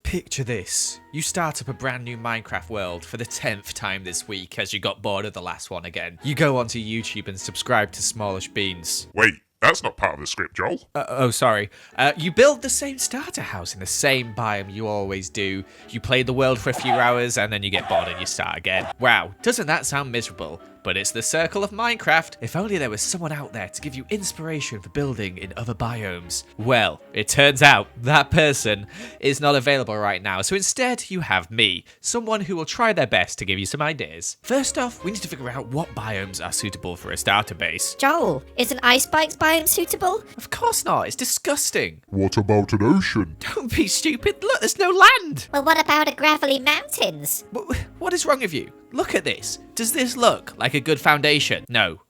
Picture this. You start up a brand new Minecraft world for the 10th time this week as you got bored of the last one again. You go onto YouTube and subscribe to Smallishbeans. Wait, that's not part of the script, Joel. Sorry. You build the same starter house in the same biome you always do. You play the world for a few hours and then you get bored and you start again. Wow, doesn't that sound miserable? But it's the circle of Minecraft. If only there was someone out there to give you inspiration for building in other biomes. Well, it turns out that person is not available right now. So instead, you have me, someone who will try their best to give you some ideas. First off, we need to figure out what biomes are suitable for a starter base. Joel, is an ice bike's biome suitable? Of course not, it's disgusting. What about an ocean? Don't be stupid, look, there's no land. Well, what about a gravelly mountains? What is wrong with you? Look at this. Does this look like a good foundation? No.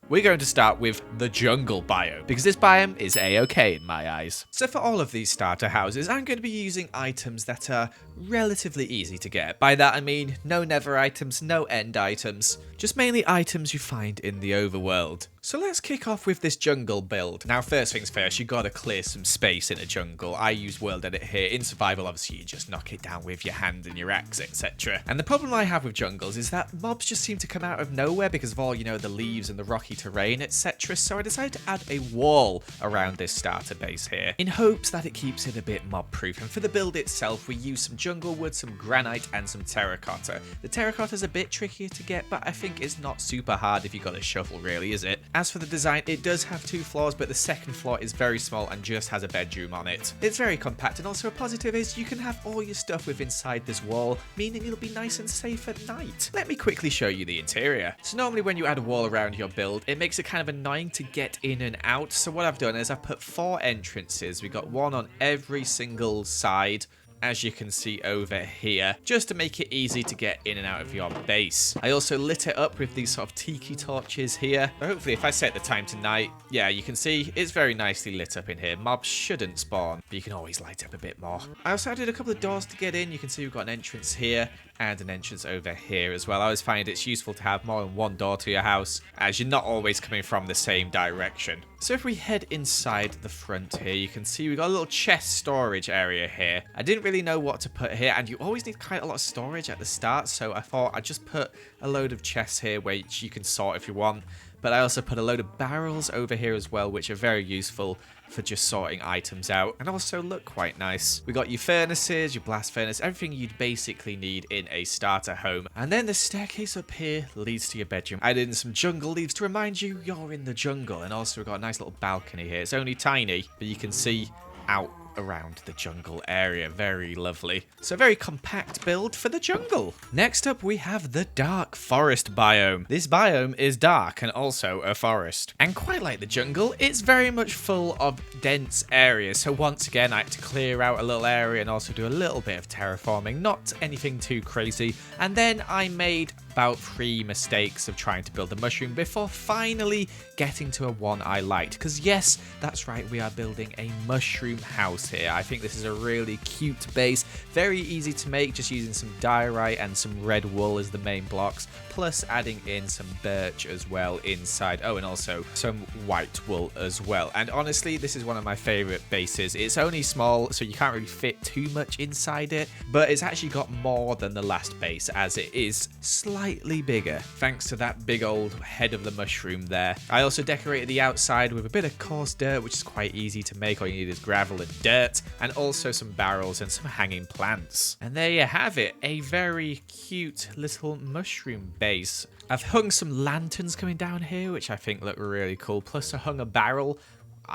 We're going to start with the jungle biome, because this biome is a-okay in my eyes. So for all of these starter houses, I'm going to be using items that are relatively easy to get. By that I mean no nether items, no end items, just mainly items you find in the overworld. So let's kick off with this jungle build. Now first things first, you gotta clear some space in a jungle. I use world edit here. In survival obviously you just knock it down with your hand and your axe, etc. And the problem I have with jungles is that mobs just seem to come out of nowhere because of all, you know, the leaves and the rocky terrain, etc. So I decided to add a wall around this starter base here in hopes that it keeps it a bit mob proof. And for the build itself we use some jungle wood, some granite and some terracotta. The terracotta is a bit trickier to get, but I think it's not super hard if you've got a shovel really, is it? As for the design, it does have 2 floors, but the second floor is very small and just has a bedroom on it. It's very compact, and also a positive is you can have all your stuff within inside this wall, meaning it'll be nice and safe at night. Let me quickly show you the interior. So normally when you add a wall around your build, it makes it kind of annoying to get in and out. So what I've done is I've put 4 entrances. We got one on every single side, as you can see over here, just to make it easy to get in and out of your base. I also lit it up with these sort of tiki torches here. So hopefully if I set the time to night, yeah, you can see it's very nicely lit up in here. Mobs shouldn't spawn, but you can always light up a bit more. I also added a couple of doors to get in. You can see we've got an entrance here and an entrance over here as well. I always find it's useful to have more than one door to your house, as you're not always coming from the same direction. So if we head inside the front here, you can see we've got a little chest storage area here. I didn't really know what to put here, and you always need quite a lot of storage at the start, so I thought I'd just put a load of chests here which you can sort if you want. But I also put a load of barrels over here as well, which are very useful for just sorting items out and also look quite nice. We got your furnaces, your blast furnace, everything you'd basically need in a starter home. And then the staircase up here leads to your bedroom. I added in some jungle leaves to remind you you're in the jungle, and also we've got a nice little balcony here. It's only tiny, but you can see out around the jungle area. Very lovely. So very compact build for the jungle. Next up we have the dark forest biome. This biome is dark and also a forest. And quite like the jungle, it's very much full of dense areas. So once again I had to clear out a little area and also do a little bit of terraforming. Not anything too crazy. And then I made about 3 mistakes of trying to build a mushroom before finally getting to a one I liked. Because yes, that's right, we are building a mushroom house here. I think this is a really cute base, very easy to make, just using some diorite and some red wool as the main blocks, plus adding in some birch as well inside. Oh, and also some white wool as well. And honestly, this is one of my favorite bases. It's only small, so you can't really fit too much inside it, but it's actually got more than the last base, as it is slightly bigger, thanks to that big old head of the mushroom there. I also decorated the outside with a bit of coarse dirt, which is quite easy to make. All you need is gravel and dirt, and also some barrels and some hanging plants. And there you have it, a very cute little mushroom base. I've hung some lanterns coming down here, which I think look really cool. Plus I hung a barrel.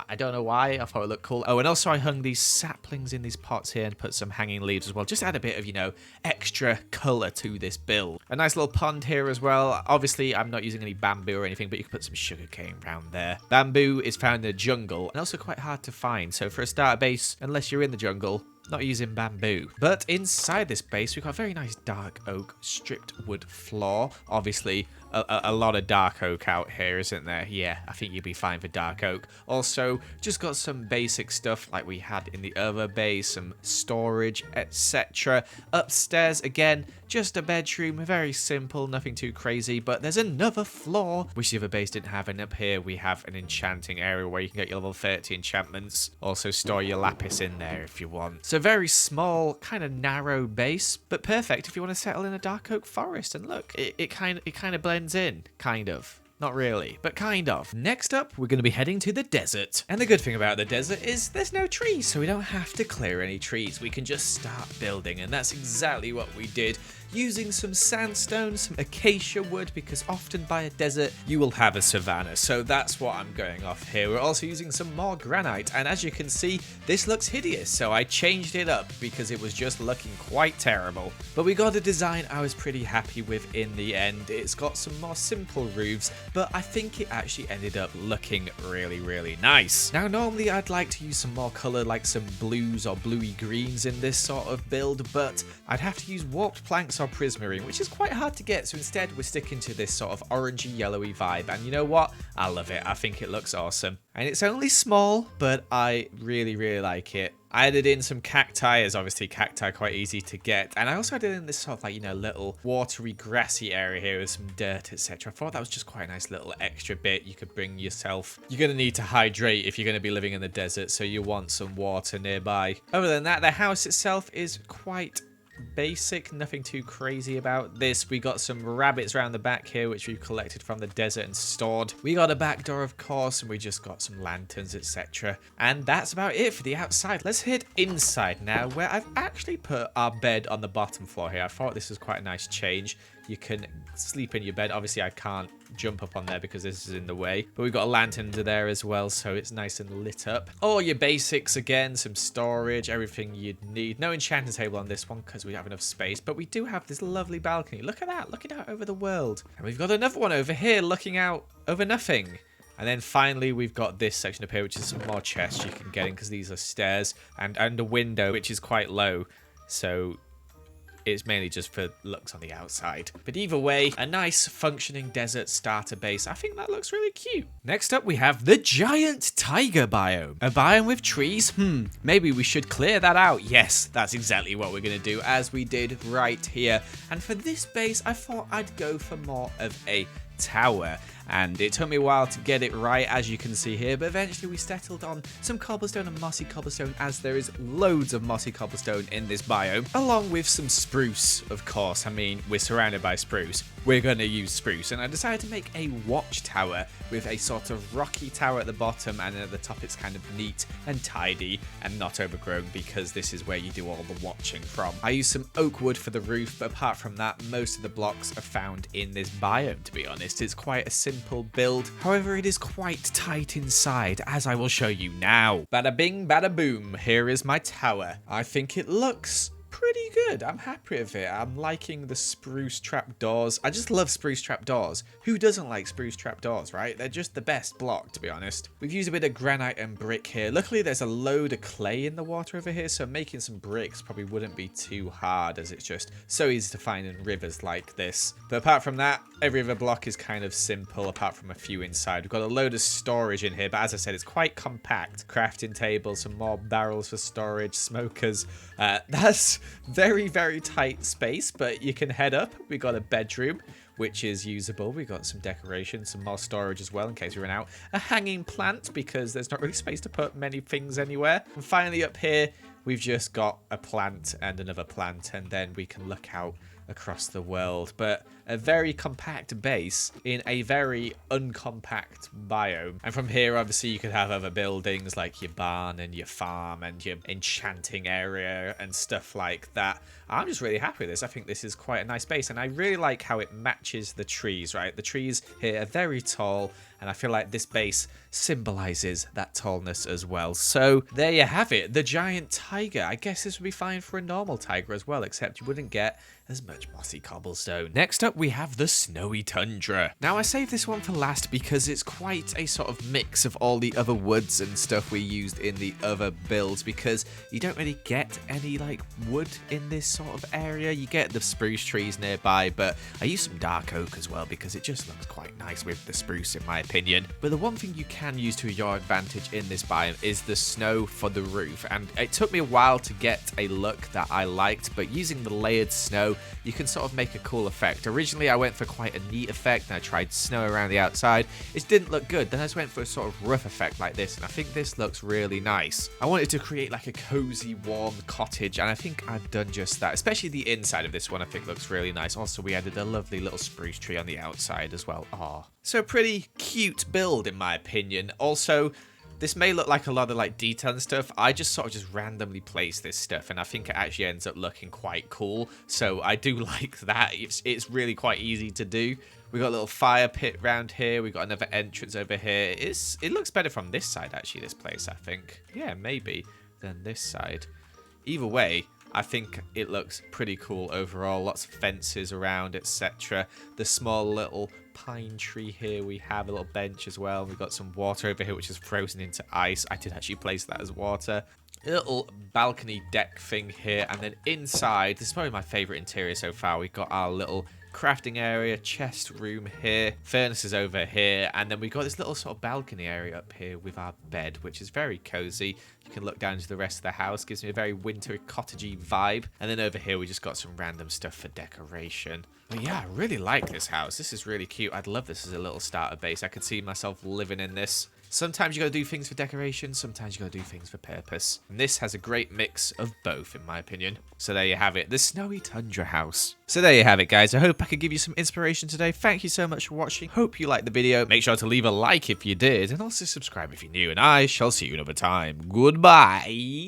I don't know why, I thought it looked cool. Oh, and also I hung these saplings in these pots here and put some hanging leaves as well. Just add a bit of, you know, extra colour to this build. A nice little pond here as well. Obviously, I'm not using any bamboo or anything, but you can put some sugarcane around there. Bamboo is found in the jungle and also quite hard to find. So for a starter base, unless you're in the jungle, not using bamboo. But inside this base, we've got a very nice dark oak stripped wood floor. Obviously, a lot of dark oak out here, isn't there? Yeah, I think you'd be fine for dark oak. Also, just got some basic stuff like we had in the other base, some storage, etc. Upstairs, again, just a bedroom, very simple, nothing too crazy, but there's another floor, which the other base didn't have, and up here we have an enchanting area where you can get your level 30 enchantments. Also store your lapis in there if you want. So very small, kind of narrow base, but perfect if you want to settle in a dark oak forest. And look, it kind of blends in, kind of. Not really, but kind of. Next up, we're going to be heading to the desert. And the good thing about the desert is there's no trees, so we don't have to clear any trees. We can just start building, and that's exactly what we did. Using some sandstone, some acacia wood, because often by a desert you will have a savanna, so that's what I'm going off here. We're also using some more granite, and as you can see, this looks hideous, so I changed it up because it was just looking quite terrible. But we got a design I was pretty happy with in the end. It's got some more simple roofs, but I think it actually ended up looking really, really nice. Now, normally I'd like to use some more color, like some blues or bluey greens in this sort of build, but I'd have to use warped planks or prismarine, which is quite hard to get, so instead we're sticking to this sort of orangey yellowy vibe, and you know what? I love it. I think it looks awesome. And it's only small, but I really, really like it. I added in some cacti, as obviously cacti are quite easy to get, and I also added in this sort of like, you know, little watery grassy area here with some dirt, etc. I thought that was just quite a nice little extra bit you could bring yourself. You're going to need to hydrate if you're going to be living in the desert, so you want some water nearby. Other than that, the house itself is quite basic, nothing too crazy about this. We got some rabbits around the back here, which we've collected from the desert and stored. We got a back door, of course, and we just got some lanterns, etc. And that's about it for the outside. Let's head inside now, where I've actually put our bed on the bottom floor here. I thought this was quite a nice change. You can sleep in your bed. Obviously, I can't jump up on there because this is in the way. But we've got a lantern under there as well, so it's nice and lit up. All your basics again, some storage, everything you'd need. No enchanting table on this one because we have enough space. But we do have this lovely balcony. Look at that, looking out over the world. And we've got another one over here looking out over nothing. And then finally, we've got this section up here, which is some more chests you can get in because these are stairs. And a window, which is quite low. So it's mainly just for looks on the outside. But either way, a nice functioning desert starter base. I think that looks really cute. Next up, we have the giant taiga biome. A biome with trees? Maybe we should clear that out. Yes, that's exactly what we're going to do, as we did right here. And for this base, I thought I'd go for more of a tower, and it took me a while to get it right, as you can see here, but eventually we settled on some cobblestone and mossy cobblestone, as there is loads of mossy cobblestone in this biome, along with some spruce, of course. I mean, we're surrounded by spruce. We're going to use spruce, and I decided to make a watchtower with a sort of rocky tower at the bottom, and at the top it's kind of neat and tidy and not overgrown, because this is where you do all the watching from. I used some oak wood for the roof, but apart from that, most of the blocks are found in this biome, to be honest. It's quite a simple build. However, it is quite tight inside, as I will show you now. Bada bing, bada boom. Here is my tower. I think it looks pretty good. I'm happy with it. I'm liking the spruce trapdoors. I just love spruce trapdoors. Who doesn't like spruce trapdoors, right? They're just the best block, to be honest. We've used a bit of granite and brick here. Luckily, there's a load of clay in the water over here, so making some bricks probably wouldn't be too hard, as it's just so easy to find in rivers like this. But apart from that, every other block is kind of simple, apart from a few inside. We've got a load of storage in here, but as I said, it's quite compact. Crafting tables, some more barrels for storage, smokers. That's very, very tight space, but you can head up. We got a bedroom, which is usable. We got some decoration, some more storage as well in case we run out. A hanging plant, because there's not really space to put many things anywhere. And finally up here, we've just got a plant and another plant, and then we can look out across the world. But a very compact base in a very uncompact biome. And from here, obviously, you could have other buildings like your barn and your farm and your enchanting area and stuff like that. I'm just really happy with this. I think this is quite a nice base, and I really like how it matches the trees, right? The trees here are very tall, and I feel like this base symbolizes that tallness as well. So there you have it, the giant tiger. I guess this would be fine for a normal tiger as well, except you wouldn't get as much much mossy cobblestone. Next up, we have the snowy tundra. Now, I saved this one for last because it's quite a sort of mix of all the other woods and stuff we used in the other builds, because you don't really get any like wood in this sort of area. You get the spruce trees nearby, but I used some dark oak as well because it just looks quite nice with the spruce in my opinion. But the one thing you can use to your advantage in this biome is the snow for the roof, and it took me a while to get a look that I liked, but using the layered snow you can sort of make a cool effect. Originally I went for quite a neat effect and I tried snow around the outside. It didn't look good, then I just went for a sort of rough effect like this, and I think this looks really nice. I wanted to create like a cozy warm cottage, and I think I've done just that, especially the inside of this one I think looks really nice. Also we added a lovely little spruce tree on the outside as well. Aww. So pretty cute build in my opinion. Also, this may look like a lot of like detail and stuff. I just sort of just randomly place this stuff, and I think it actually ends up looking quite cool. So I do like that. It's really quite easy to do. We got a little fire pit round here. We got another entrance over here. It looks better from this side actually, this place, I think. Yeah, maybe than this side. Either way, I think it looks pretty cool overall. Lots of fences around, etc. The small little pine tree here we have, a little bench as well. We've got some water over here which is frozen into ice. I did actually place that as water. A little balcony deck thing here, and then inside, this is probably my favorite interior so far. We've got our little crafting area, chest room here, furnaces over here, and then we've got this little sort of balcony area up here with our bed, which is very cozy. You can look down into the rest of the house, gives me a very winter cottagey vibe. And then over here we just got some random stuff for decoration. But yeah, I really like this house. This is really cute. I'd love this as a little starter base. I could see myself living in this. Sometimes you gotta do things for decoration, sometimes you gotta do things for purpose. And this has a great mix of both, in my opinion. So there you have it, the snowy tundra house. So there you have it, guys. I hope I could give you some inspiration today. Thank you so much for watching. Hope you liked the video. Make sure to leave a like if you did, and also subscribe if you're new, and I shall see you another time. Goodbye.